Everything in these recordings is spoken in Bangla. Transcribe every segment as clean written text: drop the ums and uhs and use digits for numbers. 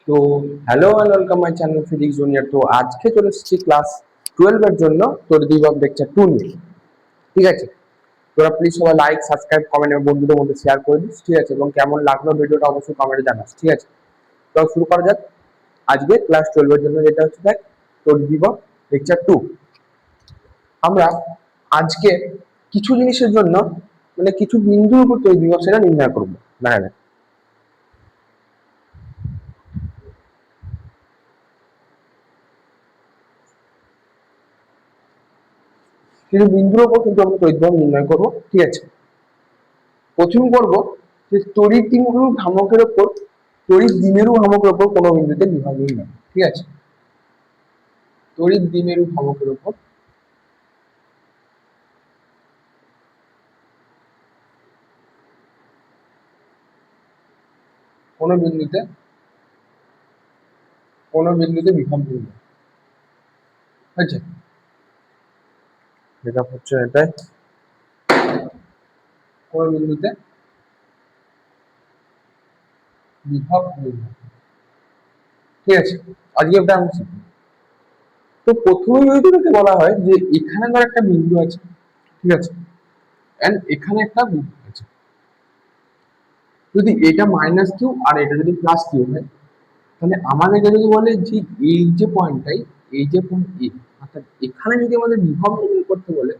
তো hello and welcome my channel physics junior. তো আজকে চলে এসেছি ক্লাস 12 এর জন্য তোর দিবক লেকচার 2 নিয়ে। ঠিক আছে, তোরা প্লিজ সবাই লাইক সাবস্ক্রাইব কমেন্ট এবং বন্ধুদের মধ্যে শেয়ার করে দিস। ঠিক আছে, এবং কেমন লাগলো ভিডিওটা অবশ্যই কমেন্টে জানাস। ঠিক আছে, তো শুরু করা যাক। আজকে ক্লাস 12 এর জন্য যেটা হচ্ছে দেখ তোর দিবক লেকচার 2। আমরা আজকে কিছু জিনিসের জন্য মানে কিছু বিন্দুর উপর তড়িৎ বিভব সেটা নির্ণয় করবো। দেখা যাক কিছু বিন্দুর উপর কিন্তু আমরা তড়িৎ বিভব নির্ণয় করবো। ঠিক আছে, প্রথম করব যে তড়িৎ দ্বিমেরু ভ্রামকের উপর তড়িৎ দ্বিমেরু ভ্রামকের উপর কোনো বিন্দুতে বিভব নির্ণয়। ঠিক আছে, তড়িৎ দ্বিমেরু ভ্রামকের উপর কোনো বিন্দুতে বিভব নির্ণয়। আচ্ছা, যেটা হচ্ছে এটাই কোনো বিন্দুতে বিভব নির্ণয়। ঠিক আছে, আজকে এটা আমি শিখবো। তো প্রথমে যদি তোকে বলা হয় যে এখানে ধর একটা বিন্দু আছে, ঠিক আছে, এন্ড এখানে একটা বিন্দু আছে, যদি এটা মাইনাস কিউ আর এটা যদি প্লাস কিউ হয়, তাহলে আমাদেরকে যদি বলে যে এই যে পয়েন্টটাই, এই যে পয়েন্ট এ, অর্থাৎ এখানে যদি আমাদের বিভব নির্ণয় করতে বলে,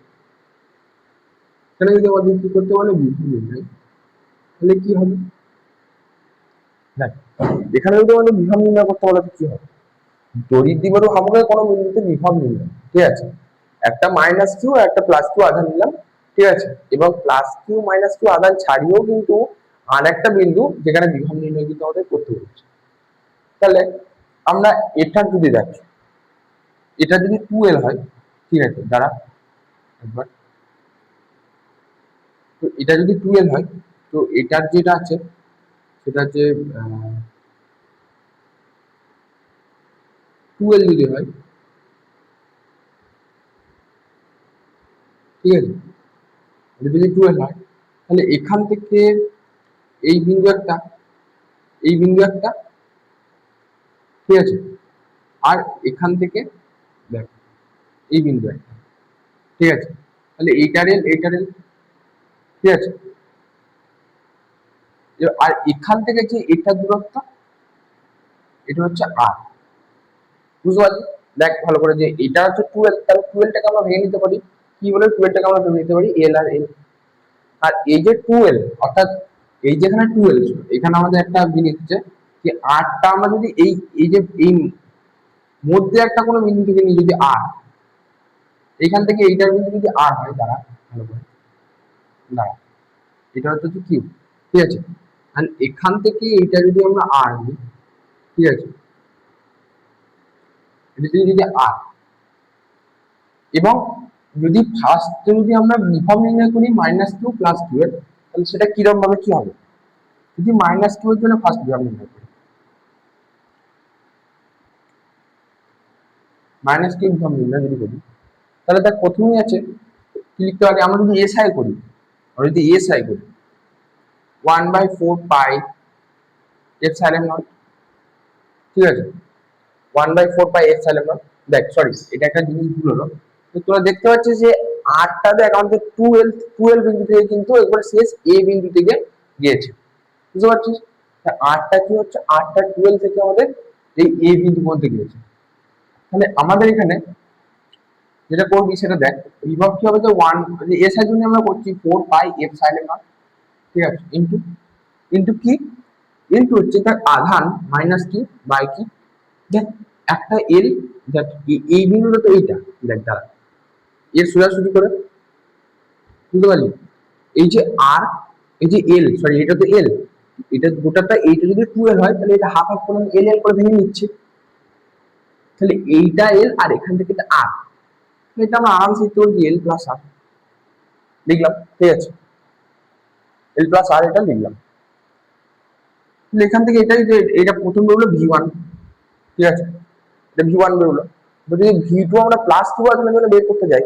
এখানে যদি আমাদের কি করতে বলে বিভব নির্ণয়, তাহলে কি হবে? দেখ, এখানে যদি আমাদের বিভব নির্ণয় করতে বলে কি হবে? তড়িৎ দ্বিমেরু ভ্রামকের কোনো বিন্দুতে বিভব নির্ণয়। ঠিক আছে, একটা মাইনাস কিউ আর একটা প্লাস কিউ আধান নিলাম। ঠিক আছে, এবং প্লাস কিউ মাইনাস কিউ আধান ছাড়িয়েও কিন্তু আর একটা বিন্দু যেখানে বিভব নির্ণয় কিন্তু আমাদের করতে হচ্ছে। তাহলে আমরা এটা যদি দেখি, এটা যদি 2l হয়, ঠিক আছে, দাঁড়া একবার, তো এটা যদি 2l হয়, তো এটার যেটা আছে সেটা যে 2l যদি হয়, ঠিক আছে, এটা যদি 2l হয়, তাহলে এখান থেকে এই বিন্দু একটা, এই বিন্দু একটা, ঠিক আছে, আর এখান থেকে দেখ এই বিন্দু একটা, ঠিক আছে, তাহলে এইটার এল এইটার এল, ঠিক আছে, আর এখান থেকে যে এটা দূরত্ব, এটা হচ্ছে আর। বুঝতে পারলি? দেখ ভালো করে, যে এটা হচ্ছে 12, তাহলে 12টাকে আমরা ভেঙে নিতে পারি কি বলে, 12টাকে আমরা ভেঙে নিতে পারি এল আর এল। আর এই যে 12, অর্থাৎ এই যেখানে 12, এখানে আমাদের একটা জিনিস হচ্ছে যে আরটা আমরা যদি এই এই যে এই মধ্যে একটা কোনো বিন্দু থেকে নিই, যদি আর এখান থেকে এইটার বিন্দু যদি আর হয়, দাঁড়া ভালো করে, দাঁড়া, এটা হচ্ছে কিউ, ঠিক আছে, আর এখান থেকে এইটা যদি আমরা আর নিই, ঠিক আছে, এটা যদি আর, এবং যদি ফার্স্টে যদি আমরা বিভব নির্ণয় করি মাইনাস কিউ প্লাস কিউ এর, তাহলে সেটা কিরকম ভাবে কি হবে? যদি মাইনাস কিউ এর জন্য ফার্স্ট বিভব নির্ণয় করি, মাইনাস কিউ বিভব নির্ণয় যদি করি, তাহলে তার প্রথমেই আছে কি লিখতে পারি? আমরা যদি এস আই করি, আমরা যদি এস আই করি 1/4 পাই এপসাইলন নট, ঠিক আছে, 1/4 পাই এপসাইলন নট। দেখ সরি, এটা একটা জিনিস ভুল হলো। তো তোরা দেখতে পাচ্ছিস যে আরটা দেখ আমাদের 12 বিন্দু থেকে কিন্তু একবার শেষ এ বিন্দু থেকে গিয়েছে। বুঝতে পারছিস? আরটা কি হচ্ছে, আরটা 12 থেকে আমাদের এই এ বিন্দু মধ্যে গিয়েছে। তাহলে আমাদের এখানে যেটা করবি সেটা দেখ, বিভব কি হবে, যে 1 এস এর জন্য আমরা করছি 4 পাই এপসাইলন নট, ঠিক আছে, ইনটু ইনটু কি, ইনটু হচ্ছে তার আধান মাইনাস কি বাই কি, দেখ একটা এল, দেখ এই বিন্দুটা তো এইটা, দেখ দাঁড়া এর সোজাসুজি করে, বুঝতে পারলি? এই যে আর, এই যে এল, সরি এটা তো এল, এটা গোটাটা এইটা যদি 2l হয়, তাহলে এটা হাফ হাফ করে এল এল করে ভেঙে নিচ্ছে, তাহলে এইটা এল আর এখান থেকে এটা আর, এটা আমরা আরামসে লিখতে পারি এল প্লাস আর, লিখলাম, ঠিক আছে, এল প্লাস আর এটা লিখলাম। এখান থেকে এটাই যে এটা প্রথম বেরোলো ভি1, ঠিক আছে, এটা ভি1 বেরোলো। যদি ভি2 আমরা প্লাস কিউ আধানের জন্য বের করতে যাই,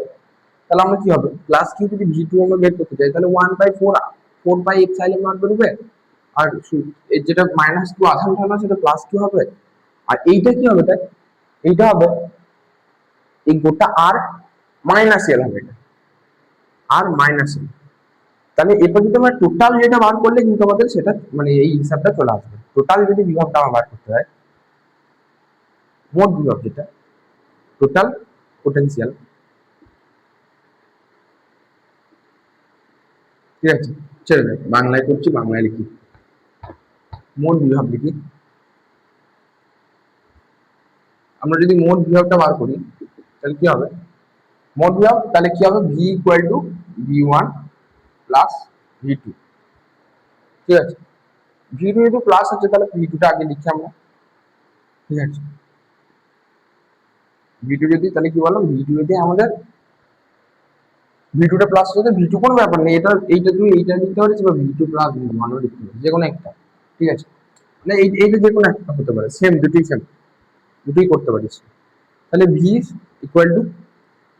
তাহলে আমরা কি হবে, প্লাস কিউ যদি ভি2 আমরা বের করতে যাই, তাহলে 1/4 পাই এপসাইলন নট বেরোবে, আর যেটা মাইনাস কিউ আধান থাকবে সেটা প্লাস কিউ হবে, আর এইটা কি হবে তাই, এইটা হবে এই গোটা আর মাইনাস এল হবে, এটা আর মাইনাস এল। তাহলে এরপর যদি আমরা টোটাল যেটা বার করলে কিন্তু আমাদের সেটা মানে এই হিসাবটা চলে আসবে। টোটাল যদি বিভবটা আমার বার করতে হয়, মোট বিভব যেটা টোটাল পোটেনশিয়াল, ঠিক আছে, ছেড়ে দেয় বাংলায় করছি, বাংলায় লিখি, মোট বিভব লিখি। আমরা যদি মোট বিভবটা বার করি তাহলে কি হবে, মোট বিভব তাহলে কি হবে, V equal two V1 plus ভি2, ঠিক আছে। ভি2 যেহেতু প্লাস আছে তাহলে ভি2টা আগে লিখছি আমরা, ঠিক আছে। ভি2 যদি তাহলে কি বললাম, ভি2 যদি আমাদের ভি2টা প্লাস হতে ভি2 কোনো ব্যাপার নেই, এটা এইটা তুমি এইটা লিখতে পারিস বা ভি2 প্লাস ভি1ও লিখতে পারিস, যে কোনো একটা, ঠিক আছে। মানে এইটা যে কোনো একটা হতে পারে, সেম দুটোই সেম, দুটোই করতে পারিস। তাহলে ভি ইকুয়াল টু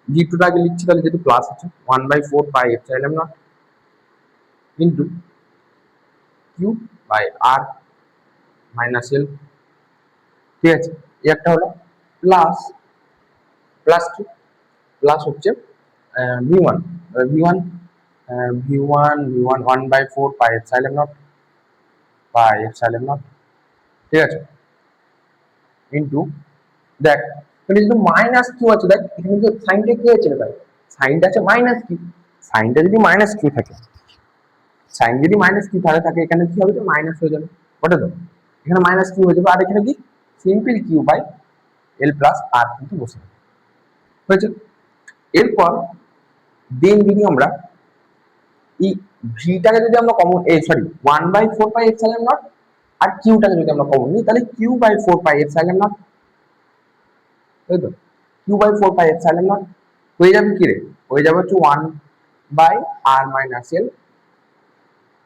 ভি2টা আগে লিখছি, তাহলে যেহেতু প্লাস আছে 1/4 pi epsilon not into Q by R minus L, ঠিক আছে। এই একটা হলো প্লাস, প্লাস কি প্লাস হচ্ছে V, V V 1/4 pi epsilon not by epsilon not, ঠিক আছে, ইন্টু দেখ এখানে যদি মাইনাস কিউ আছে, দেখ এখানে কিন্তু সাইনটা কি আছে ভাই, সাইনটা আছে মাইনাস কিউ, সাইনটা যদি মাইনাস কিউ থাকে, সাইন যদি মাইনাস কিউ থাকে এখানে কি হবে, মাইনাস হয়ে যাবে, ওটা তো এখানে মাইনাস কিউ হয়ে যাবে, আর এখানে কি simple Q by L plus R কিন্তু বসে হয়েছে। এরপর দেন যদি আমরা এই ভিটাকে যদি আমরা common sorry 1/4 pi epsilon not আর কিউটাকে যদি আমরা কমন নিই তাহলে Q by 4 pi epsilon not, তাই তো, Q by 4 pi epsilon not হয়ে যাবে কি রে, হয়ে যাবে হচ্ছে 1 R minus L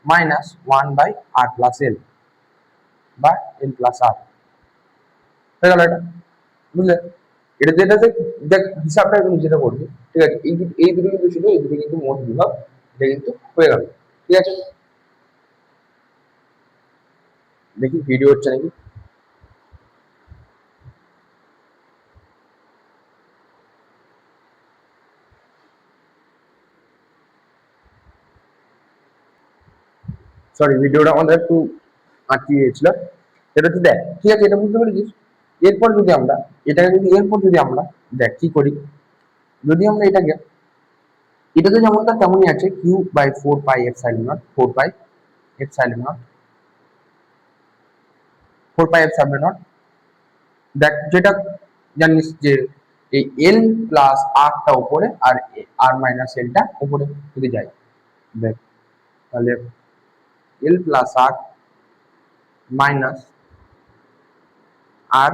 minus 1 R plus L বা এল প্লাস আর, হয়ে গেল এটা, বুঝলে। এটা যেটা দেখ হিসাবটা একটু নিজেটা করবি, ঠিক আছে। এই দুটো কিন্তু ছিল, এই দুটো কিন্তু মোট বিভাগ, এটা কিন্তু হয়ে গেল, ঠিক আছে। দেখি ভিডিও হচ্ছে নাকি, সরি ভিডিওটা আমাদের একটু আটকে গিয়েছিল, এটা তো দেখ, ঠিক আছে, এটা বুঝতে পেরেছিস। এরপর যদি আমরা এটাকে যদি এরপর যদি আমরা দেখ কি করি, যদি আমরা এটাকে, এটা তো যেমনটা তেমনই আছে, Q by 4 pi epsilon naught 4 pi epsilon naught 4 pi epsilon naught, দেখ যেটা জানিস যে এই এল প্লাস আরটা উপরে আর আর মাইনাস এলটা উপরে যদি যায়, দেখ তাহলে L plus R minus R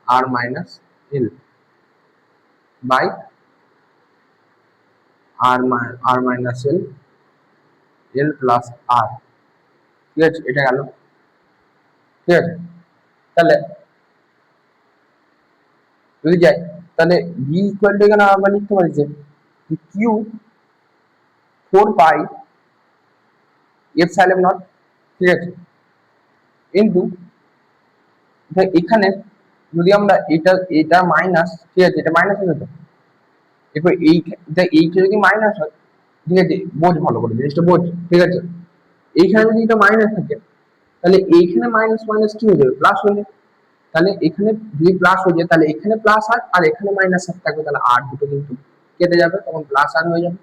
R minus L by R minus L L plus R, ঠিক আছে, এটা গেল, ঠিক আছে। তাহলে যদি যাই তাহলে ভি ইকুয়াল টু এখানে আমরা লিখতে পারি যে কিউ 4 পাই এপসাইলন নট, ঠিক আছে, ইন্টু এখানে যদি আমরা এটা এটা মাইনাস, ঠিক আছে, এটা মাইনাস হয়ে যেত, এরপর এইটা যদি মাইনাস হয়, ঠিক আছে, বোঝ ভালো করে জিনিসটা বোঝ, ঠিক আছে। এইখানে যদি এটা মাইনাস থাকে তাহলে এইখানে মাইনাস মাইনাস কি হয়ে যাবে, প্লাস হয়ে যাবে, তাহলে এখানে যদি প্লাস হয়ে যায় তাহলে এখানে প্লাস আর এখানে মাইনাস আর থাকবে, তাহলে আর দুটো কিন্তু কেটে যাবে, তখন প্লাস আর হয়ে যাবে,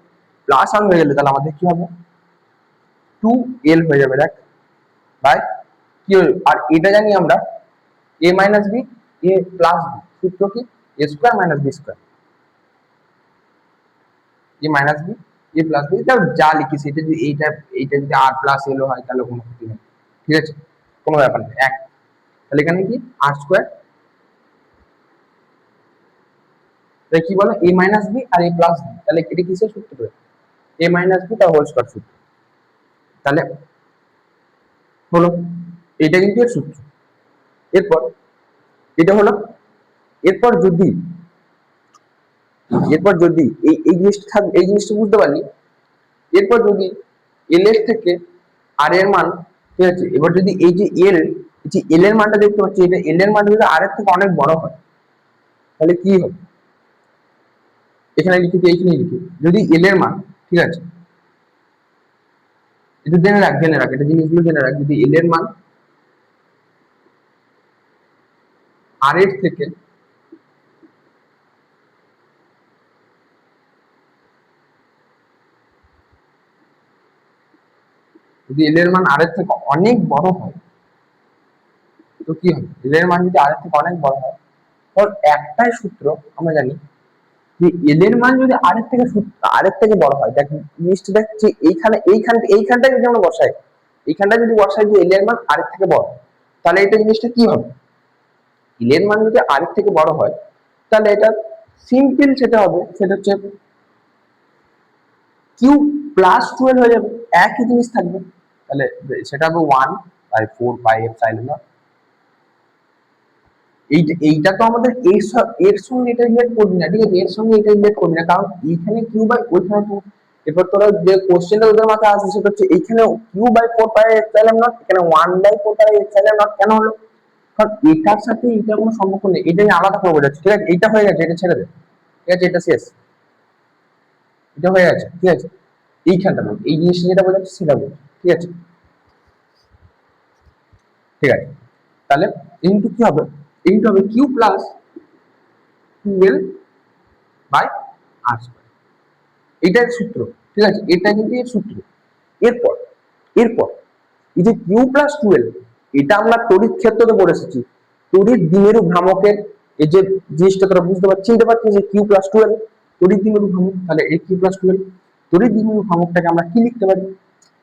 প্লাস আর হয়ে গেলে তাহলে আমাদের কি হবে 2l হয়ে যাবে, দেখ ভাই কি আর এটা জানি আমরা a minus B A plus B, সূত্র কি A square minus B square, A minus B A plus B, যা লিখিস এটা যদি এইটা যদি আর প্লাস এল হয় তাহলে কোনো ক্ষতি নেই, ঠিক আছে, কোনো ব্যাপার নেই এক, তাহলে এখানে কি আর স্কোয়ার, তাহলে কি বলো এ মাইনাস বি আর এ প্লাস বি, তাহলে এটা কিসের সূত্র, এ মাইনাস বি তার হোল স্কোয়ার সূত্র, তাহলে হলো এটা কিন্তু এর সূত্র। এরপর এটা হলো, এরপর যদি এই জিনিসটা থাকবে, এই জিনিসটা বুঝতে পারলি, এরপর যদি এল এর থেকে আর এর মান, ঠিক আছে, এবার যদি এই যে এল যে এল এর মানটা দেখতে পাচ্ছি, এটা এল এর মান যদি আর এর থেকে অনেক বড় হয় তাহলে কি হবে, এখানে লিখি দিই, এইখানে লিখি, যদি এল এর মান, ঠিক আছে, এটা জেনে রাখ এটা জিনিসগুলো জেনে রাখ, যদি এল এর মান আর এর থেকে যদি এল এর মান আর এর থেকে অনেক বড় হয় তো কি হবে, এল এর মান যদি আর এর থেকে অনেক বড় হয়, তাহলে একটাই সূত্র আমরা জানি যে এল এর মান যদি আর এর থেকে বড় হয়, দেখ জিনিসটা দেখ যে এইখানটা যদি আমরা বসাই, এইখানটা যদি বসাই যে এল এর মান আর এর থেকে বড়, তাহলে এটা জিনিসটা কি হবে, এল এর মান যদি আর এর থেকে বড় হয় তাহলে এটা সিম্পল সেটা হবে, সেটা হচ্ছে কিউ প্লাস 12 হয়ে যাবে, একই জিনিস থাকবে, তাহলে সেটা হবে 1/4 পাই এপসাইলন নট। এইটা তো আমাদের এর সঙ্গে এটা রিলেট করবি না, ঠিক আছে, এর সঙ্গে এটা রিলেট করবি না, কারণ এইখানে কিউ বাই ওইখানে টু, এরপর তোরা যে কোশ্চেনটা ওদের মাথায় আসছে সেটা হচ্ছে এইখানে কিউ/4 পাই এপসাইলন নট, এখানে 1/4 পাই এপসাইলন নট কেন হলো, কারণ এটার সাথে এটা কোনো সম্পর্ক নেই, এটা আমি আলাদা করে বোঝাচ্ছি, ঠিক আছে, এইটা হয়ে গেছে, এটা ছেড়ে দে, ঠিক আছে, এটা শেষ, এটা হয়ে গেছে, ঠিক আছে, এইখানটা বল, এই জিনিসটা যেটা বোঝাচ্ছি সেটা বল, ঠিক আছে, ঠিক আছে, তাহলে ইনটু কি হবে, ইনটু হবে কিউ প্লাস 12/r², এটার সূত্র, ঠিক আছে, এটা কিন্তু এর সূত্র। এরপর এরপর এই যে কিউ+12, এটা আমরা তড়িৎ ক্ষেত্রতে পড়ে এসেছি, তড়িৎ দ্বিমেরু ভ্রামকের এই যে জিনিসটা তোরা বুঝতে পারছিস, চিনতে পারছিস যে কিউ+12 তড়িৎ দ্বিমেরু ভ্রামক, তাহলে এই কিউ+12 তড়িৎ দ্বিমেরু ভ্রামকটাকে আমরা কি লিখতে পারি,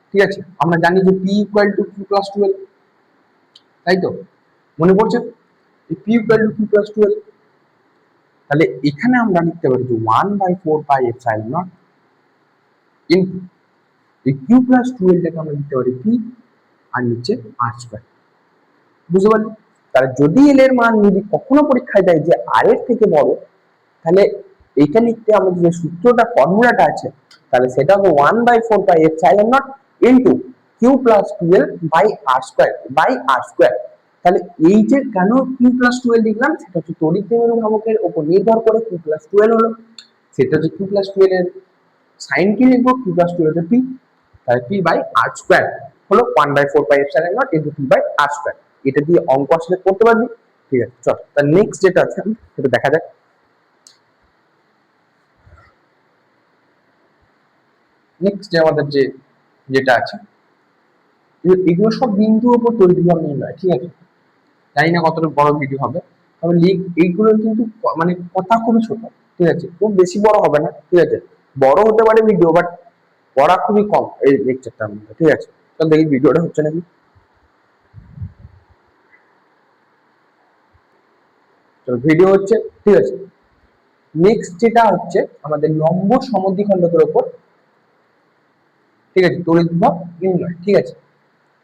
ঠিক আছে, আমরা জানি যে পি ইকুয়াল টু কিউ+12, তাই তো, মনে পড়ছে, এই পি ইকুয়াল টু কিউ+12, তাহলে এখানে আমরা লিখতে পারি যে 1/4 পাই এপসাইলন নট ইনটু এই কিউ+12টাকে আমরা লিখতে পারি পি, আর নিচে r², বুঝতে পারলি, তাহলে যদি এল এর মান যদি কখনো পরীক্ষায় দেয় যে আর এর থেকে বড়, তাহলে এইটা লিখতে আমাদের যে সূত্রটা ফর্মুলাটা আছে, তাহলে সেটা হবে 1/4 পাই এপসাইলন নট ইনটু কিউ+12/r², তাহলে এই যে কেন কিউ+12 লিখলাম, সেটা হচ্ছে তড়িৎ দ্বিমেরু ভ্রামকের উপর নির্ভর করে কিউ+12 হলো, সেটা হচ্ছে কিউ+12 এর সাইন কি লিখবো, কিউ+12 এর পি, তাহলে পি/r² হলো 1/4 পাই এপসাইলন নট ইনটু পি/r², এটা দিয়ে অঙ্ক আসলে করতে পারবি, ঠিক আছে, চল তার নেক্সট যেটা আছে সেটা দেখা যাক। নেক্সট যে আমাদের যেটা আছে, এগুলো সব বিন্দুর উপর তড়িৎ বিভব নির্ণয়, ঠিক আছে, জানি না কতটা বড় ভিডিও হবে, তবে এইগুলো কিন্তু মানে কথা খুবই ছোট, ঠিক আছে, খুব বেশি বড় হবে না, ঠিক আছে, বড় হতে পারে ভিডিও, বাট পড়া খুবই কম এই লেকচারটার মধ্যে, ঠিক আছে, চল দেখি ভিডিওটা হচ্ছে নাকি, চল ভিডিও হচ্ছে, ঠিক আছে, নেক্সট যেটা হচ্ছে আমাদের লম্ব সমদ্বিখণ্ডকের উপর, ঠিক আছে, তড়িৎ বিভব নির্ণয়, ঠিক আছে,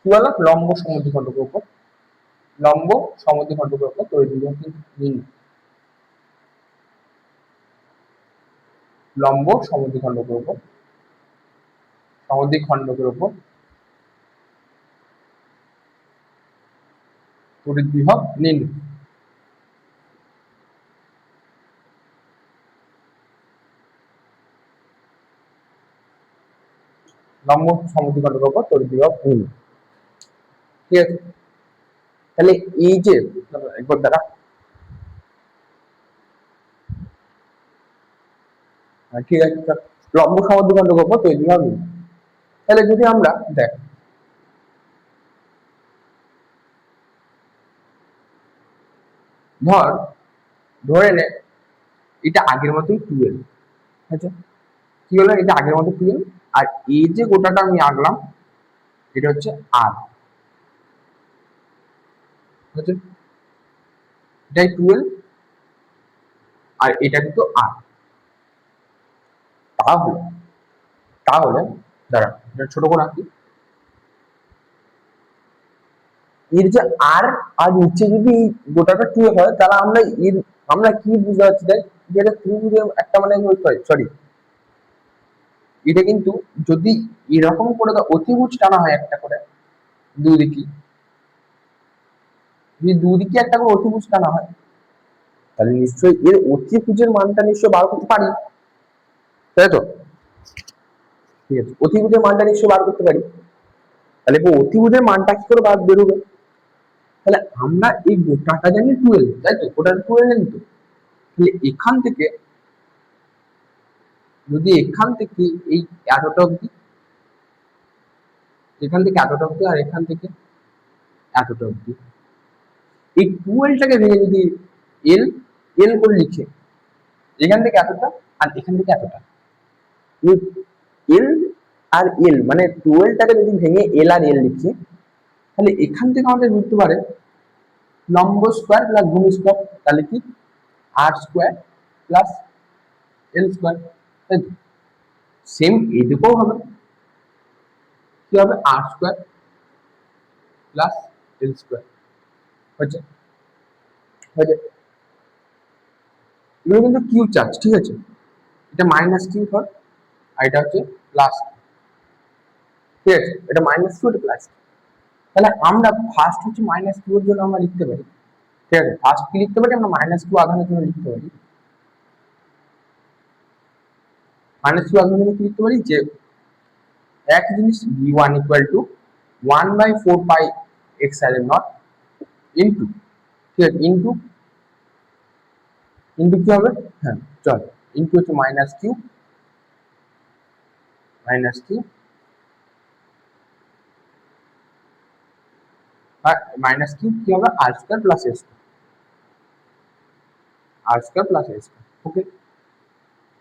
কি বলো, লম্ব সমদ্বিখণ্ডকের উপর তড়িৎ বিভব নির্ণয়, লম্ব সমদ্বিখণ্ডকের উপর তড়িৎ বিভব নির্ণয়, লম্ব সমদ্বিখণ্ডকের উপর তড়িৎ বিভব নির্ণয়, ঠিক আছে, তাহলে এই যে একবার দ্বারা, ঠিক আছে, লম্ব সমদ্বিখণ্ডকের উপর তড়িৎ বিভব নির্ণয়, তাহলে যদি আমরা দেখ, ধরে নে এটা আগের মতোই 12, আচ্ছা, কি হলো, এটা আগের মতো 12, আর এই যে গোটাটা আমি আঁকলাম এটা হচ্ছে আর, বুঝছেন, এটাই 12 আর এটা কিন্তু আর, তাহলে তাহলে দাঁড়া এটা ছোট করে আঁকি, এর যে আর আর নিচে যদি এই গোটাটা 12 হয়, তাহলে আমরা কি বুঝতে পারছি, তাই যেটা একটা মানে সরি, এটা কিন্তু যদি এরকম করে অতিভুজ টানা হয় একটা করে দুই দিকে, যদি দুদিকে একটা করে অতিভুজ টানা হয় তাহলে নিশ্চয়ই এর অতিভুজের মানটা নিশ্চয়ই বার করতে পারি, তাই তো? ঠিক আছে, অতিভুজের মানটা নিশ্চয়ই বার করতে পারি। তাহলে অতিভুজের মানটা কি করে বার বেরোবে? তাহলে আমরা এই গোটাটা জানি 12, তাই তো? গোটাটা 12 জানি তো। তাহলে এখান থেকে যদি এখান থেকে এই এতটা অবধি, এখান থেকে এতটা অবধি, আর এখান থেকে এতটা অবধি, এই 12টাকে ভেঙে যদি এল এল করে লিখে এখান থেকে এতটা আর এখান থেকে এতটা, এল আর এল মানে 12টাকে যদি ভেঙে এল আর এল লিখি, তাহলে এখান থেকে আমাদের বুঝতে পারে লম্ব স্কোয়ার প্লাস ভূমি স্কোয়ার, তাহলে কি আর স্কোয়ার প্লাস এল স্কোয়ার, তাই তো? সেম এইদিকেও হবে, কি হবে? আর স্কোয়ার প্লাস এল স্কোয়ার হচ্ছে হচ্ছে এগুলো কিন্তু কিউ চার্জ, ঠিক আছে? এটা মাইনাস কিউ ফর, আর এটা হচ্ছে প্লাস, ঠিক আছে? এটা মাইনাস কিউ, এটা প্লাস। তাহলে আমরা ফার্স্ট হচ্ছে মাইনাস কিউ এর জন্য আমরা লিখতে পারি, ঠিক আছে? ফার্স্ট কি লিখতে পারি আমরা? মাইনাস কিউ আধানের জন্য লিখতে পারি, মাইনাস কিউ আধানের জন্য কি লিখতে পারি? যে এক জিনিস v1 equal to 1/4 pi epsilon naught into, ঠিক আছে, ইনটু ইনটু কি হবে? হ্যাঁ চল, ইনটু হচ্ছে minus Q R minus Q কি হবে? আর স্কোয়ার প্লাস এস, আর স্কোয়ার প্লাস এস, ওকে?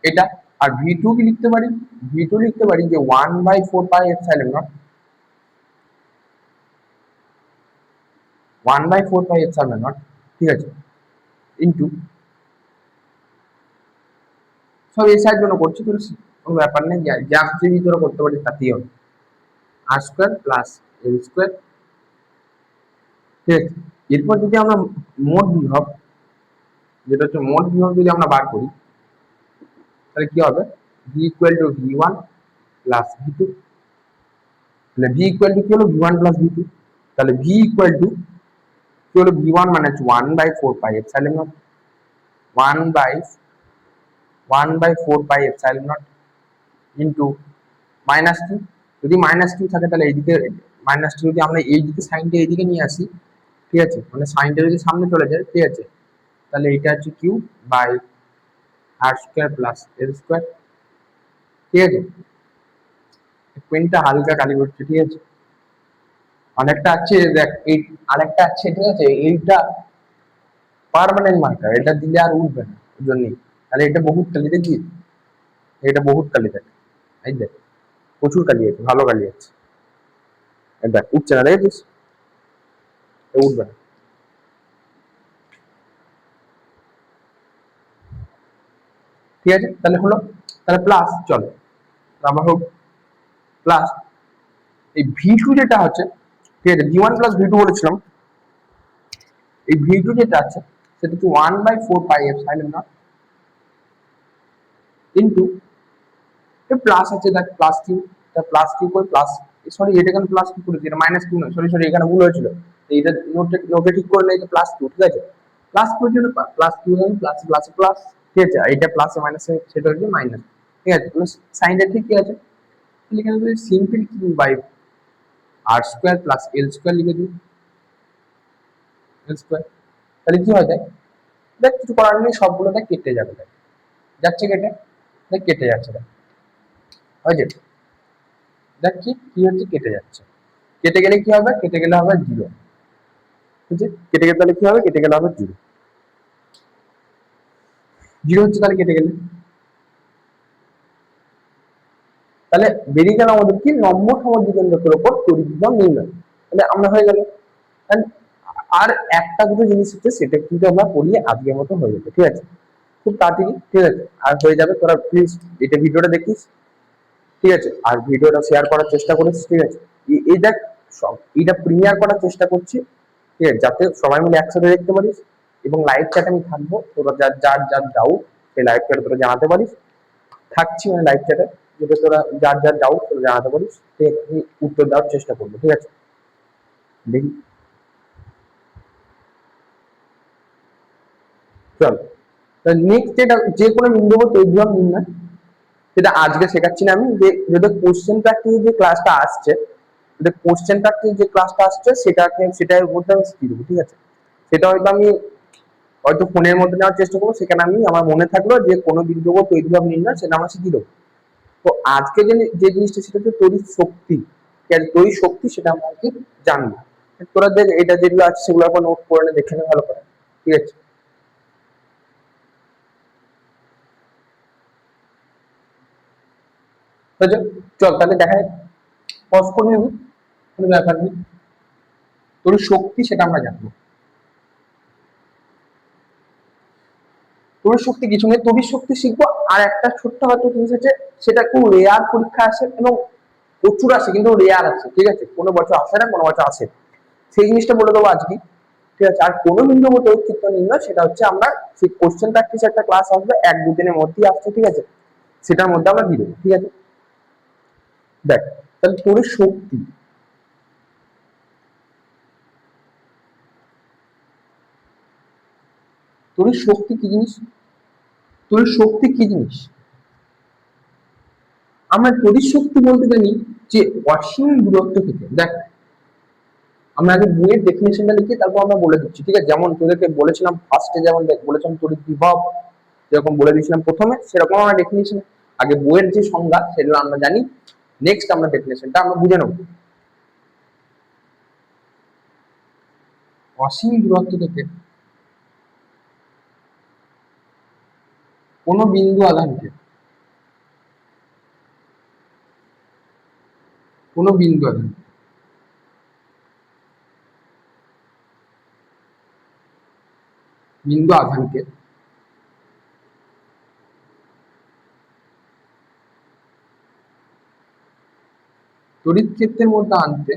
এটা আর v2 কি লিখতে পারি? v2 লিখতে পারি যে 1/4 pi epsilon naught, 1/4 pi epsilon not, ঠিক আছে, ইনটু সব এসআই এর জন্য করছি, তোর কোনো ব্যাপার নেই, যা খুশি তোরা করতে পারিস তাতেই হবে, আর স্কোয়ার প্লাস এল স্কোয়ার, ঠিক আছে? এরপর যদি আমরা মোট বিভব, যেটা হচ্ছে মোট বিভব যদি আমরা বার করি, তাহলে কি হবে? V equal two v1 plus v2, তাহলে ভি ইকুয়াল টু কি হলো? v1 প্লাস v2, তাহলে ভি ইকুয়াল টু কি হলো? v1 মানে হচ্ছে 1/4 pi epsilon naught, 1/4 pi epsilon naught into minus Q, যদি মাইনাস কিউ থাকে তাহলে এইদিকে মাইনাস কিউ, যদি আমরা এইদিকে সাইনটা এইদিকে নিয়ে আসি, ঠিক আছে, মানে সাইনটা যদি সামনে চলে যায়, ঠিক আছে, তাহলে এটা হচ্ছে Q by R square plus L square, ঠিক আছে? পেনটা হালকা কালি করছে, ঠিক আছে? অনেকটা আছে দেখ, এই আরেকটা আছে, ঠিক আছে, এইটা পার্মানেন্ট মার্কার, এটা দিলে আর উঠবে না, ওই জন্যই। তাহলে এটা বহুত কালি দেখি, এটা বহুত কালি থাকে, এই দেখ প্রচুর কালি আছে, ভালো কালি আছে, দেখ উঠছে না, দেখেছিস? উঠবে না, ঠিক আছে? তাহলে হলো, তাহলে প্লাস, চল আবার হোক প্লাস এই v2 যেটা হচ্ছে, ঠিক আছে, v1 প্লাস v2 বলেছিলাম, এই v2 যেটা আছে সেটা হচ্ছে 1/4 pi epsilon naught into plus আছে, দেখ প্লাস কিউ, এটা প্লাস কিউ করে প্লাস, সরি এটা এখানে প্লাস কিউ করেছি, এটা মাইনাস কিউ নয়, সরি সরি এখানে ভুল হয়েছিল, এইটা নোটে ঠিক করে নেই, প্লাস কিউ, ঠিক আছে? প্লাস কিউ জন্য plus Q plus plus plus, ঠিক আছে, আর এটা প্লাসে মাইনাসে সেটা হচ্ছে মাইনাস, ঠিক আছে? সাইনটা ঠিক আছে, তাহলে এখানে যদি simple Q by R square plus L square লিখে দিই, এল স্কোয়ার, তাহলে কি হয় দেখ, দেখ কিছু করার নেই, সবগুলো দেখ কেটে যাবে, দেখ যাচ্ছে কেটে, দেখ কেটে যাচ্ছে, দেখ হয়েছে, দেখ কি কি হচ্ছে, কেটে যাচ্ছে, কেটে গেলে কি হবে? কেটে গেলে হবে জিরো, ঠিক আছে? কেটে গেলে তাহলে কি হবে? কেটে গেলে হবে জিরো, জিরো হচ্ছে, তাহলে কেটে গেলে তাহলে বেরিয়ে গেল আমাদের কি? লম্ব সমদ্বিকেন্দ্রকের উপর তড়িৎ বিভব নির্ণয়, তাহলে আমরা হয়ে গেল। আর একটা দুটো জিনিস হচ্ছে, সেটা কিন্তু আমরা পড়িয়ে আজকের মতো হয়ে যাবে, ঠিক আছে? খুব তাড়াতাড়ি, ঠিক আছে, আর হয়ে যাবে। তোরা প্লিজ এটা ভিডিওটা দেখিস, ঠিক আছে, আর ভিডিওটা শেয়ার করার চেষ্টা করিস, ঠিক আছে? এই দেখ সব এটা প্রিমিয়ার করার চেষ্টা করছি, ঠিক আছে, যাতে সবাই মিলে একসাথে দেখতে পারিস, এবং লাইভ চ্যাটে আমি থাকবো, তোরা যার যার যার ডাউট সেই লাইভ চ্যাটে তোরা জানাতে পারিস, থাকছি মানে লাইভ চ্যাটে, যেটা তোরা যার যার ডাউট তোরা জানাতে পারিস, ঠিক আছে, আমি উত্তর দেওয়ার চেষ্টা করবো, ঠিক আছে? দেখি চলো নেক্সট যেটা যে কোনো বিন্দু তৈরি নির্ণয়, সেটা আজকে শেখাচ্ছি না আমি, যে যদি কোশ্চেন প্র্যাকটিসের যে ক্লাসটা আসছে, যদি কোশ্চেন প্র্যাকটিস যে ক্লাসটা আসছে সেটার মধ্যে আমি শিখিয়ে দেবো, ঠিক আছে। সেটা হয়তো ফোনের মধ্যে নেওয়ার চেষ্টা করবো, সেখানে আমি আমার মনে থাকলো যে কোনো বিন্দু তৈরি নির্ণয় সেটা আমরা শিখিয়ে দেবো। তো আজকে যে জিনিসটা সেটা হচ্ছে তড়িৎ শক্তি, ঠিক আছে, তড়িৎ শক্তি সেটা আমরা আজকে জানবো। তোরা দেখ এটা যেগুলো আছে সেগুলো আবার নোট করে দেখে নে ভালো করে, ঠিক আছে। চল তাহলে দেখা যাক, পজ করে নেব, কোনো ব্যাপার নেই। তড়িৎ শক্তি সেটা আমরা জানবো। তড়িৎ শক্তি কিছু নেই, তড়িৎ শক্তি শিখবো। আর একটা ছোট্ট হয়তো জিনিস আছে, সেটা খুব রেয়ার পরীক্ষা আসে এবং প্রচুর আসে, কিন্তু রেয়ার আছে, ঠিক আছে, কোনো বছর আসে না, কোনো বছর আসে, সেই জিনিসটা বলে দেবো আজকে, ঠিক আছে। আর কোনো বিন্দু তড়িৎ ক্ষেত্র নির্ণয় সেটা হচ্ছে আমরা সেই কোশ্চেন প্র্যাকটিস একটা ক্লাস আসবে 1-2 দিনের মধ্যেই আসছে, ঠিক আছে, সেটার মধ্যে আমরা দিয়ে দেবো, ঠিক আছে। দেখ তাহলে তড়িৎ শক্তি, তড়িৎ শক্তি কি জিনিস, তড়িৎ শক্তি কি জিনিস? আমরা তড়িৎ শক্তি বলতে জানি যে অসীম দূরত্ব থেকে, দেখ আমরা আগে বইয়ের ডেফিনেশনটা লিখি, তারপর আমরা বলে দিচ্ছি, ঠিক আছে। যেমন তোদেরকে বলেছিলাম ফার্স্টে, যেমন বলেছিলাম তড়িৎ বিভব যেরকম বলে দিয়েছিলাম প্রথমে, সেরকম আমরা ডেফিনেশন আগে বইয়ের যে সংজ্ঞা সেগুলো আমরা জানি, নেক্সট আমরা ডেফিনেশনটা আমরা বুঝে নেব। অসীম দূরত্ব থেকে কোনো বিন্দু আধানকে, কোনো বিন্দু আধান বিন্দু আধানকে তড়িৎ ক্ষেত্রের মধ্যে আনতে,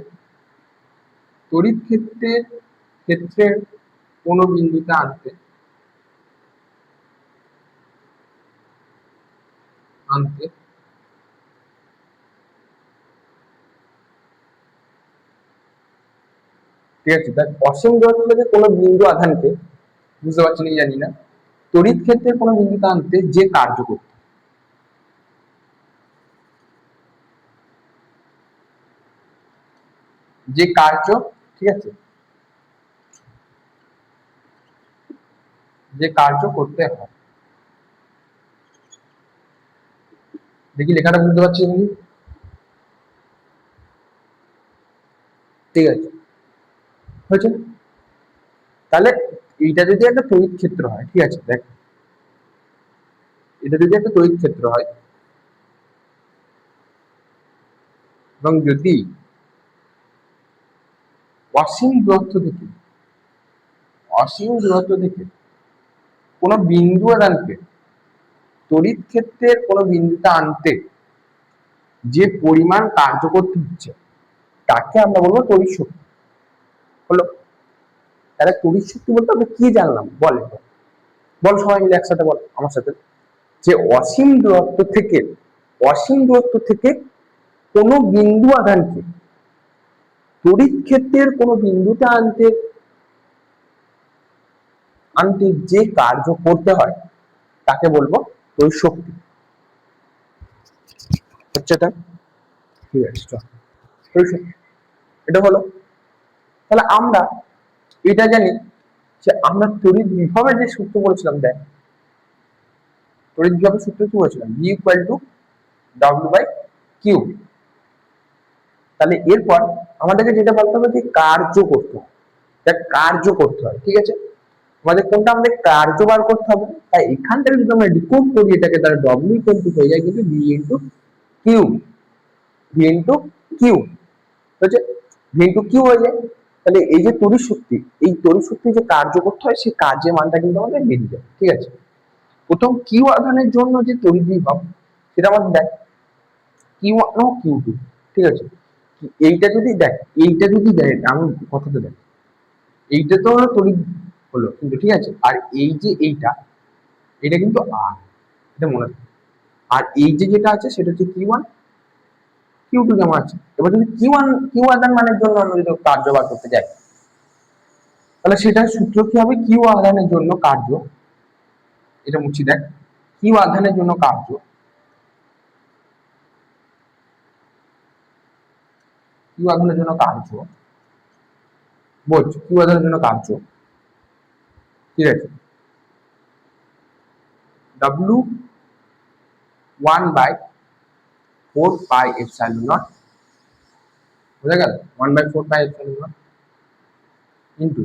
তড়িৎ ক্ষেত্রের কোনো বিন্দুতে আনতে আনতে ঠিক আছে। তার অসীম দূরত্ব থেকে কোনো বিন্দু আধানকে, বুঝতে পারছি না জানি না, তড়িৎ ক্ষেত্রের কোনো বিন্দুতে আনতে যে কার্য করতে, যে কার্য, ঠিক আছে, যে কার্য করতে হয়, দেখি লেখাটা বুঝতে পারছি নাকি, ঠিক আছে, হয়েছে। তাহলে এইটা যদি একটা তড়িৎ ক্ষেত্র হয়, ঠিক আছে, দেখ এটা যদি একটা তড়িৎ ক্ষেত্র হয় এবং যদি অসীম দূরত্ব থেকে, অসীম দূরত্ব থেকে কোনো বিন্দু আধানকে তড়িৎ ক্ষেত্রের কোনো বিন্দুতে আনতে যে পরিমাণ কার্য করতে হচ্ছে তাকে আমরা বলবো তড়িৎ শক্তি। হলো, তাহলে তড়িৎ শক্তি বলতে আমরা কি জানলাম, বল বল সবাই মিলে একসাথে বল আমার সাথে, যে অসীম দূরত্ব থেকে, অসীম দূরত্ব থেকে কোনো বিন্দু আধানকে তড়িৎ ক্ষেত্রের কোনো বিন্দুতে আনতে আনতে যে কার্য করতে হয় তাকে বলবো তড়িৎ শক্তি, হচ্ছে এটা, ঠিক আছে। তড়িৎ শক্তি এটা হলো। তাহলে আমরা এটা জানি যে আমরা তড়িৎ বিভবের যে সূত্র বলেছিলাম, দেখ তড়িৎ বিভবের সূত্র কি বলেছিলাম, V equal to W by Q. তাহলে এরপর আমাদেরকে যেটা বলতে হবে যে কার্য করতে হয়, দেখ কার্য করতে হয়, ঠিক আছে, আমাদের কোনটা, আমাদের কার্য বার করতে হবে। তাই এখান থেকে যদি আমরা ডিকোড করি এটাকে, তাহলে W ইকুয়াল টু হয়ে যায় কিন্তু V into Q, V into Q হচ্ছে, V ইন্টু কিউ হয়ে যায়। তাহলে এই যে তড়িৎ শক্তি, এই তড়িৎ শক্তি যে কার্য করতে হয় সেই কার্যের মানটা কিন্তু আমাদের বেরিয়ে যায়, ঠিক আছে। প্রথম কিউ আধানের জন্য যে তড়িৎ বিভব সেটা আমাদের দেখ Q one O Q two, ঠিক আছে। এইটা যদি দেখ, এইটা যদি দেখ, আমি কথাটা দেখ, এইটা তো হলো তড়িৎ হলো কিন্তু, ঠিক আছে, আর এই যে এইটা, এটা কিন্তু আর, এটা মনে রাখবে। আর এই যে যেটা আছে সেটা হচ্ছে কিউ ওয়ান, কিউ টু যেমন আছে। এবার যদি কিউ আধান মানের জন্য আমরা যদি কার্যবার করতে যাই, তাহলে সেটার সূত্র কি হবে, কিউ আধানের জন্য কার্য এটা মুছি দেখ, কিউ আধানের জন্য কার্য, কিউ আধানের জন্য কার্য বলছি, কিউ আধানের জন্য কার্য, ঠিক আছে, ডাব্লু 1/4 পাই এপসাইলন নট, বুঝা গেল, 1/4 pi epsilon not into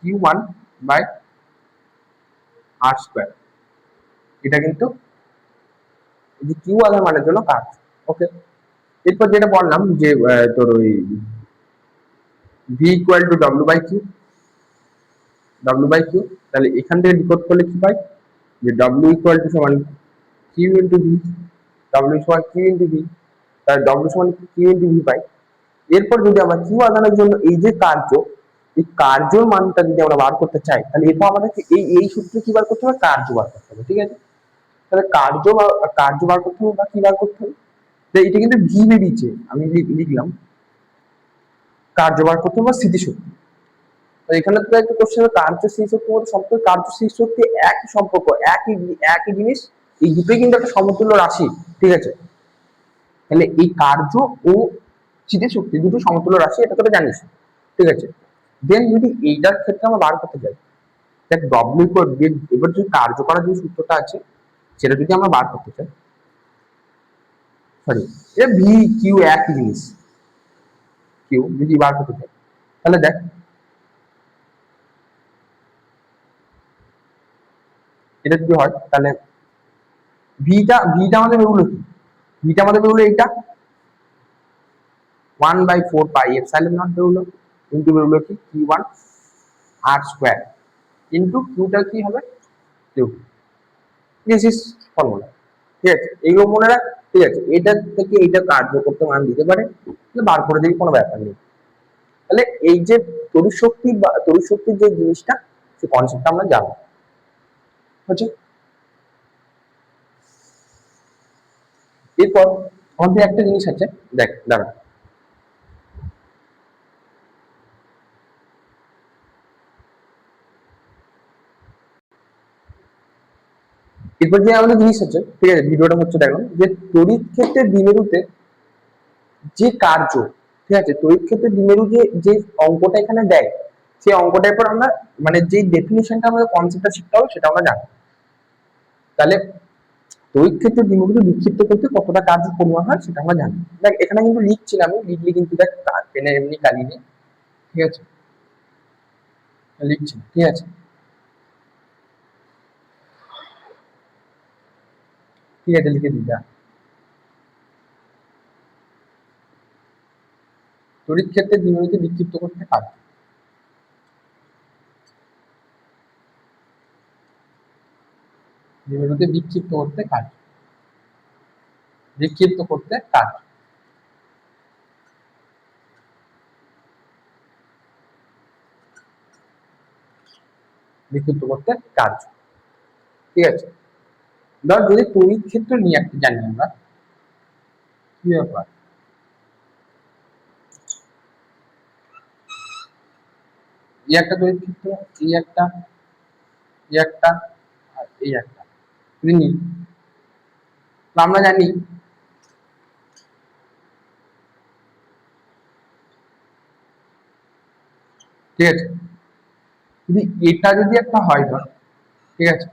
Q1/R², এটা কিন্তু কিউ আধার মানের জন্য কাজ। ওকে, এরপর যেটা বললাম যে তোর ওই V equal to W by Q, তাহলে এখান থেকে ডিকোড করলে কি পাই, যে ডব্লিউ ইকুয়াল টু সমান কিউ ইন্টু ভি, ডব্লিউ সমান কিউ ইন্টু ভি, তাহলে ডব্লিউ সমান কিউ ইন্টু ভি পাই। এরপর যদি আমরা কিউ আধানের জন্য এই যে কার্য, এই কার্যর মানটা যদি আমরা বার করতে চাই, তাহলে এরপর আমাদেরকে এই এই সূত্রে কি বার করতে হবে, কার্য বার করতে হবে, ঠিক আছে। তাহলে কার্য বার করতে হবে বা কি বার করতে হবে, এটা কিন্তু ভি বেরিয়েছে, আমি লিখলাম কার্য বার করতে হবে বা স্থিতিশক্তি। এখানে তো একটা কোশ্চেন, কার্য স্থিতিশক্তির মধ্যে সম্পর্ক, কার্য স্থিতিশক্তি একই সম্পর্ক, একই একই জিনিস, এই দুটোই কিন্তু একটা সমতুল্য রাশি, ঠিক আছে। তাহলে এই কার্য ও স্থিতিশক্তি দুটো সমতুল্য রাশি, এটা তোরা জানিস, ঠিক আছে। দেন যদি এইটার ক্ষেত্রে আমরা বার করতে যাই, দেখ ডব্লিউ এবার যদি কার্য করার যে সূত্রটা আছে সেটা যদি আমরা বার করতে চাই, সরি, এটা ভি কিউ একই জিনিস, কিউ যদি বার করতে চাই, তাহলে দেখ এটা যদি হয়, তাহলে ভিটা আমাদের বেরোলো কি, ভিটা আমাদের বেরোলো এইটা 1/4 পাই এপসাইলন নট বেরোলো, ইন্টু বেরোলো কি Q1R² ইন্টু কিউটা কি হবে, কিউ, দিস ইজ ফর্মুলা, ঠিক আছে। এইগুলো মনে রাখ, ঠিক আছে। এটা থেকে এইটা কার্য করতে মান দিতে পারে, বার করে দিবি, কোনো ব্যাপার নেই। তাহলে এই যে তড়িৎ শক্তি বা তড়িৎ শক্তির যে জিনিসটা, সেই কনসেপ্টটা আমরা জানবো, হচ্ছে। এরপর আমাদের একটা জিনিস আছে, দেখ দাঁড়া, এরপর যে আমাদের জিনিস আছে, ঠিক আছে, ভিডিওটা হচ্ছে দেখলাম যে তড়িৎ ক্ষেত্রে দ্বিমেরুতে যে কার্য, ঠিক আছে, তড়িৎ ক্ষেত্রে দ্বিমেরু যে অঙ্কটা এখানে দেয়, সেই অঙ্কটার পর আমরা মানে যে ডেফিনিশনটা আমাদের কনসেপ্টটা শিখতে হবে সেটা আমরা জানবো। তাহলে তড়িৎ ক্ষেত্রে দ্বিমেরুতে বিক্ষিপ্ত করতে কতটা কার্য পরিমাণ হয় সেটা আমরা জানি। দেখ এখানে কিন্তু লিখছিলাম, আমি লিখলি কিন্তু দেখ পেনে এমনি কালি নেই, ঠিক আছে, লিখছি, ঠিক আছে, ঠিক আছে, লিখে দিই। তড়িৎ ক্ষেত্রে দ্বিমেরুতে বিক্ষিপ্ত করতে কার্য, দ্বিমেরুতে বিক্ষিপ্ত করতে কার্য, বিক্ষিপ্ত করতে কার্য, বিক্ষিপ্ত করতে কার্য, ঠিক আছে। ধর যদি তড়িৎ ক্ষেত্র নিয়ে একটা জানি আমরা, কি ব্যাপার, এই একটা তড়িৎ ক্ষেত্র, এই একটা, এই একটা, আর এই একটা যদি নিই, আমরা জানি ঠিক আছে, যদি এটা যদি একটা হয় ধর, ঠিক আছে,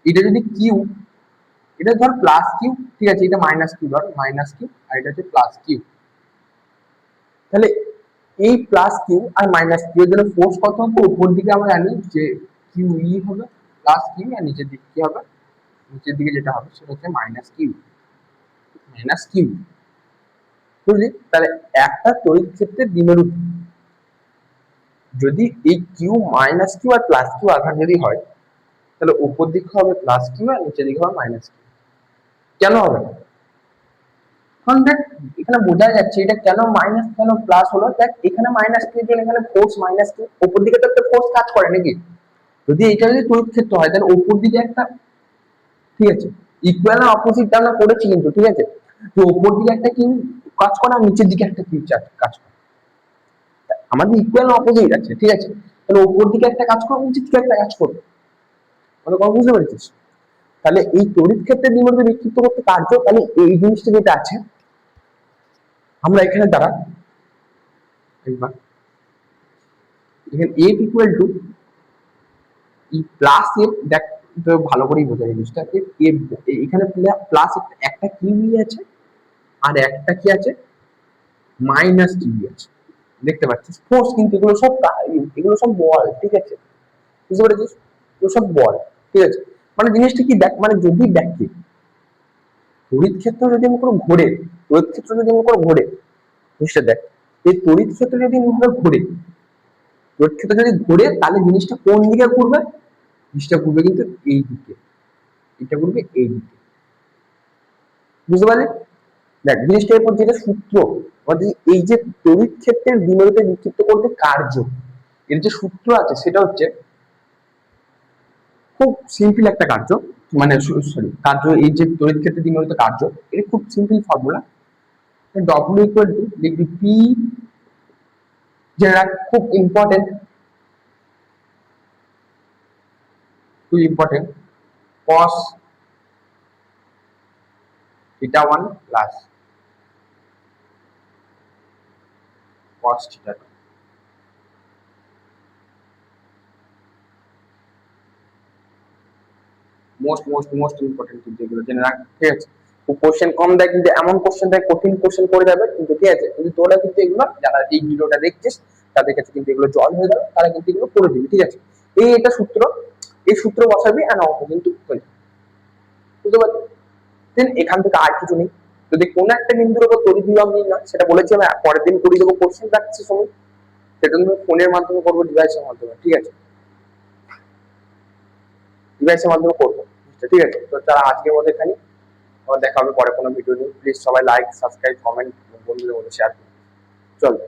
এটা যদি কিউ, এটা ধর প্লাস কিউ, ঠিক আছে, এটা মাইনাস কিউ, ধর মাইনাস কিউ, আর এটা হচ্ছে প্লাস কিউ। তাহলে এই plus Q R minus Q এর জন্য ফোর্স কত হবে, উপর দিকে আমরা জানি যে কিউ ই হবে প্লাস কিউ, আর নিচের দিকে কি হবে, নিচের দিকে যেটা হবে সেটা হচ্ছে মাইনাস কিউ, মাইনাস কিউ, বুঝলি। তাহলে একটা তড়িৎ ক্ষেত্রে দ্বিমেরু যদি এই Q minus Q R plus Q আধান যদি হয়, তাহলে উপর দিকে হবে প্লাস কিউ আর নিচের দিকে হবে মাইনাস কিউ। কেন হবে না, কারণ দেখ এখানে বোঝা যাচ্ছে এটা কেন মাইনাস কেন প্লাস হলো, দেখ এখানে মাইনাস কিউ এর জন্য এখানে ফোর্স মাইনাস কিউ, উপর দিকে তো একটা ফোর্স কাজ করে নাকি, যদি এটা যদি তড়িৎ ক্ষেত্র হয় তাহলে উপর দিকে একটা, ঠিক আছে, ইকুয়াল আর অপোজিট আমরা করেছি কিন্তু, ঠিক আছে, তো উপর দিকে একটা কিউ কাজ করে আর নিচের দিকে একটা কিউ কাজ করে। আমাদের ইকুয়াল অপোজিট আছে, ঠিক আছে? তাহলে উপর দিকে একটা কাজ করবো, নিচের দিকে একটা কাজ করবো, মানে কথা বুঝতে পেরেছিস? তাহলে এই তড়িৎ ক্ষেত্রের দ্বিমেরুতে বিক্ষিপ্ত করতে কার্য, তাহলে এই জিনিসটা যেটা আছে আমরা এখানে দ্বারা একবার এখানে F equal to E plus F, দেখ ভালো করেই বোঝা জিনিসটা। এখানে প্লাস একটা কিউই আছে আর একটা কি আছে, মাইনাস কিউই আছে, দেখতে পাচ্ছিস? ফোর্স কিন্তু এগুলো সব বল, ঠিক আছে? বুঝতে পেরেছিস? এগুলো সব বল, ঠিক আছে? মানে জিনিসটা কি দেখ, মানে যদি দেখি তড়িৎ ক্ষেত্র যদি আমি কোনো ঘোরে, তড়িৎ ক্ষেত্র যদি আমি কোনো ঘোরে, জিনিসটা দেখ, এই তড়িৎ ক্ষেত্র যদি আমি ঘোরে, তড়িৎ ক্ষেত্র যদি ঘোরে, তাহলে জিনিসটা কোন দিকে ঘুরবে? জিনিসটা ঘুরবে কিন্তু এই দিকে, এটা ঘুরবে এই দিকে, বুঝতে পারলি? দেখ জিনিসটা এরপর যেটা সূত্র, আমাদের এই যে তড়িৎ ক্ষেত্রের দ্বিমেরুতে বিক্ষিপ্ত করতে কার্য, এর যে সূত্র আছে সেটা হচ্ছে খুব সিম্পল একটা কার্য, মানে সরি কার্য, এই যে তড়িৎ ক্ষেত্রে দ্বিমেরুতে কার্য, এটা খুব simple formula. W equal two লিখবি পি, যেটা খুব ইম্পর্টেন্ট, খুব important, cos theta 1 plus cos theta 2। Most most most important কিন্তু এগুলো জেনে রাখ, ঠিক আছে? কোশ্চেন কম দেয় কিন্তু এমন কোশ্চেন দেয়, কঠিন কোশ্চেন করে যাবে কিন্তু, ঠিক আছে? কিন্তু তোরা কিন্তু এগুলো যারা এই ভিডিওটা দেখছিস তাদের কাছে কিন্তু এগুলো জল হয়ে যাবে, তারা কিন্তু এগুলো করে দিবি, ঠিক আছে? এটা সূত্র, এই সূত্র বসাবি আর অঙ্ক কিন্তু হয়ে যাবে, বুঝতে পারলি? দেন এখান থেকে আর কিছু নেই। যদি কোনো একটা বিন্দুর উপর তড়িৎ বিভব নির্ণয়, সেটা বলেছি আমি পরের দিন করে দেবো, কোশ্চেন রাখছি সময়, সেটা তুমি ফোনের মাধ্যমে করবো, ডিভাইসের মাধ্যমে, ঠিক আছে? ডিভাইসের মাধ্যমে করবো, ঠিক আছে? তো তারা আজকের মধ্যে এখানে, আবার দেখা হবে পরে কোনো ভিডিও নিয়ে। প্লিজ সবাই লাইক, সাবস্ক্রাইব, কমেন্ট, বন্ধুদের মধ্যে শেয়ার করুন। চলো।